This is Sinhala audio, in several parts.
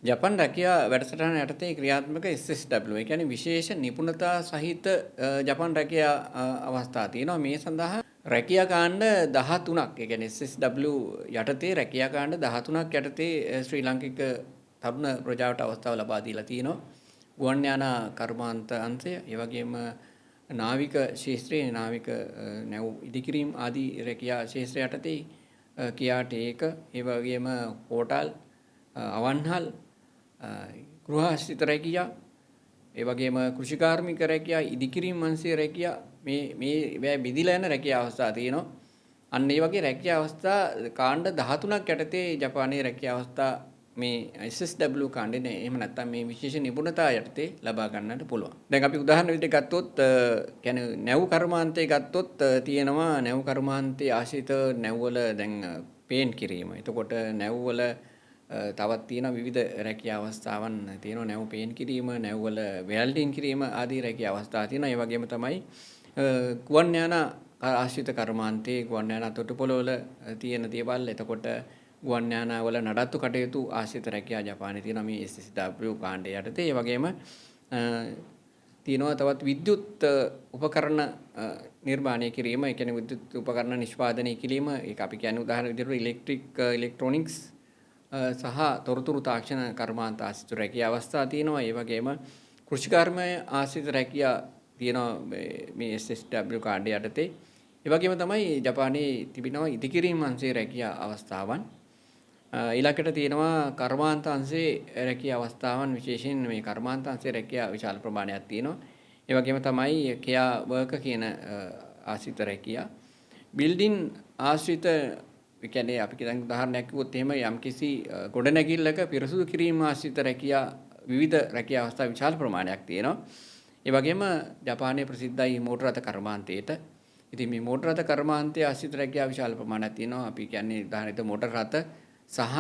ජපන් රැකියා වැඩසටහන යටතේ ක්‍රියාත්මක SSW. ඒ කියන්නේ විශේෂ නිපුණතා සහිත ජපන් රැකියා අවස්ථා තියෙනවා. මේ සඳහා රැකියා කාණ්ඩ 13ක්. ඒ කියන්නේ SSW යටතේ රැකියා කාණ්ඩ 13ක් යටතේ ශ්‍රී ලාංකික තරුණ ප්‍රජාවට අවස්ථාව ලබා දීලා තියෙනවා. ගුවන් යානා කර්මාන්ත අංශය, ඒ වගේම නාවික ශාස්ත්‍රයේ නාවික නැව් ඉදිකිරීම ආදී රැකියා ශාස්ත්‍රය යටතේ කියාටේක, ඒ වගේම හෝටල්, අවන්හල්, ගෘහාශ්‍රිත රැකියා, ඒ වගේම කෘෂිකාර්මික රැකියා, ඉදිකිරීම් අංශයේ රැකියා, මේ බෙදිලා යන රැකියා අවස්ථා තියෙනවා. අන්න ඒ වගේ රැකියා අවස්ථා කාණ්ඩ 13ක් යටතේ ජපානයේ රැකියා අවස්ථා මේ SSW කාණ්ඩේ එහෙම නැත්නම් මේ විශේෂ නිපුණතා යටතේ ලබා ගන්නට පුළුවන්. දැන් අපි උදාහරණ විදිහට ගත්තොත් කියන්නේ නැව් කර්මාන්තය ගත්තොත් තියෙනවා නැව් කර්මාන්තයේ ආශ්‍රිත නැව්වල දැන් පේන්ට් කිරීම. එතකොට නැව්වල තවත් තියෙන විවිධ රැකියා අවස්ථාවන් තියෙනවා. නැව් පේන්ට් කිරීම, නැව්වල වෙල්ඩින් කිරීම ආදී රැකියා අවස්ථා තියෙනවා. ඒ වගේම තමයි ගුවන් යානා ආශ්‍රිත කර්මාන්තයේ ගුවන් යානා තොටුපළවල තියෙන දේවල්. එතකොට ගුවන් යානාවල නඩත්තු කටයුතු ආශ්‍රිත රැකියා ජපානයේ තියෙනවා මේ SSW කාණ්ඩය යටතේ. ඒ වගේම තියෙනවා තවත් විද්‍යුත් උපකරණ නිර්මාණය කිරීම, ඒ කියන්නේ විද්‍යුත් උපකරණ නිෂ්පාදනය කිරීම. ඒක අපි කියන්නේ උදාහරණ විදිහට ඉලෙක්ට්‍රොනික්ස් සහ තොරතුරු තාක්ෂණ කර්මාන්ත ආශ්‍රිත රැකියා අවස්ථා තියෙනවා. ඒ වගේම කෘෂිකර්මය ආශ්‍රිත රැකියා තියෙනවා මේ SSW කාණ්ඩය යටතේ. ඒ වගේම තමයි ජපානයේ තිබෙනවා ඉදිකිරීම් අංශයේ රැකියා අවස්ථාවන්. ඊළඟට තියෙනවා කර්මාන්ත අංශයේ රැකියා අවස්ථාවන්. විශේෂයෙන් මේ කර්මාන්ත අංශයේ රැකියා විශාල ප්‍රමාණයක් තියෙනවා. ඒ වගේම තමයි කෙයා වර්කර් කියන ආශ්‍රිත රැකියා. බිල්ඩින් ආශ්‍රිත, ඒ කියන්නේ අපි දැන් උදාහරණයක් කිව්වොත් එහෙම යම්කිසි ගොඩනැගිල්ලක පිරිසුදු කිරීම ආශ්‍රිත රැකියා විවිධ රැකියා අවස්ථා විශාල ප්‍රමාණයක් තියෙනවා. ඒ වගේම ජපානයේ ප්‍රසිද්ධයි මෝටර රථ කර්මාන්තයේට. ඉතින් මේ මෝටර රථ කර්මාන්තයේ ආශ්‍රිත රැකියා විශාල ප්‍රමාණයක් තියෙනවා. අපි කියන්නේ උදාහරණයක් මෝටර රථ සහ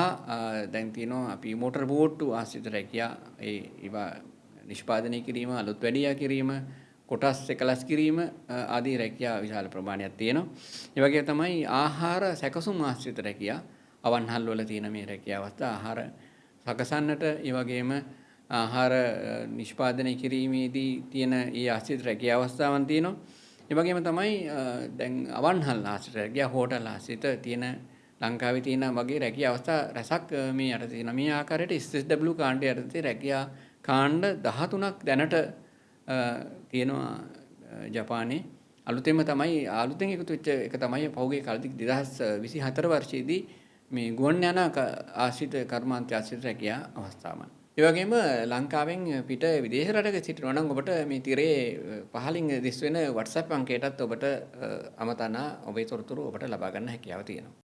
දැන් තියෙනවා අපි මෝටර බෝට්ටු ආශ්‍රිත රැකියා. ඒවා නිෂ්පාදනය කිරීම, අලුත් වැඩියා කිරීම, කොටස් එකලස් කිරීම ආදී රැකියා විශාල ප්‍රමාණයක් තියෙනවා. ඒ වගේ තමයි ආහාර සැකසුම් ආශ්‍රිත රැකියා. අවන්හල් වල තියෙන මේ රැකියා අවස්ථා ආහාර සකසන්නට, ඒ වගේම ආහාර නිෂ්පාදනය කිරීමේදී තියෙන ඒ ආශ්‍රිත රැකියා අවස්ථාවන් තියෙනවා. ඒ වගේම තමයි දැන් අවන්හල් ආශ්‍රිත රැකියා, හෝටල් ආශ්‍රිත තියෙන ලංකාවේ තියෙන වගේ රැකියා අවස්ථා රැසක් මේ යටතේ තියෙනවා. මේ ආකාරයට SSW කාණ්ඩය යටතේ රැකියා කාණ්ඩ 13ක් දැනට තියෙනවා ජපානයේ. අලුතෙන් එකතු වෙච්ච එක තමයි පහුගිය කාලෙදි 2024 වර්ෂයේදී මේ ගුවන් යානා ආශ්‍රිත කර්මාන්ත ආශ්‍රිත රැකියා අවස්ථාවන්. ඒ වගේම ලංකාවෙන් පිට විදේශ රටක සිටිනවා නම් ඔබට මේ තිරේ පහලින් දිස් වෙන WhatsApp අංකයටත් ඔබට අමතන ඔබේ තොරතුරු ඔබට ලබා ගන්න හැකියාව තියෙනවා.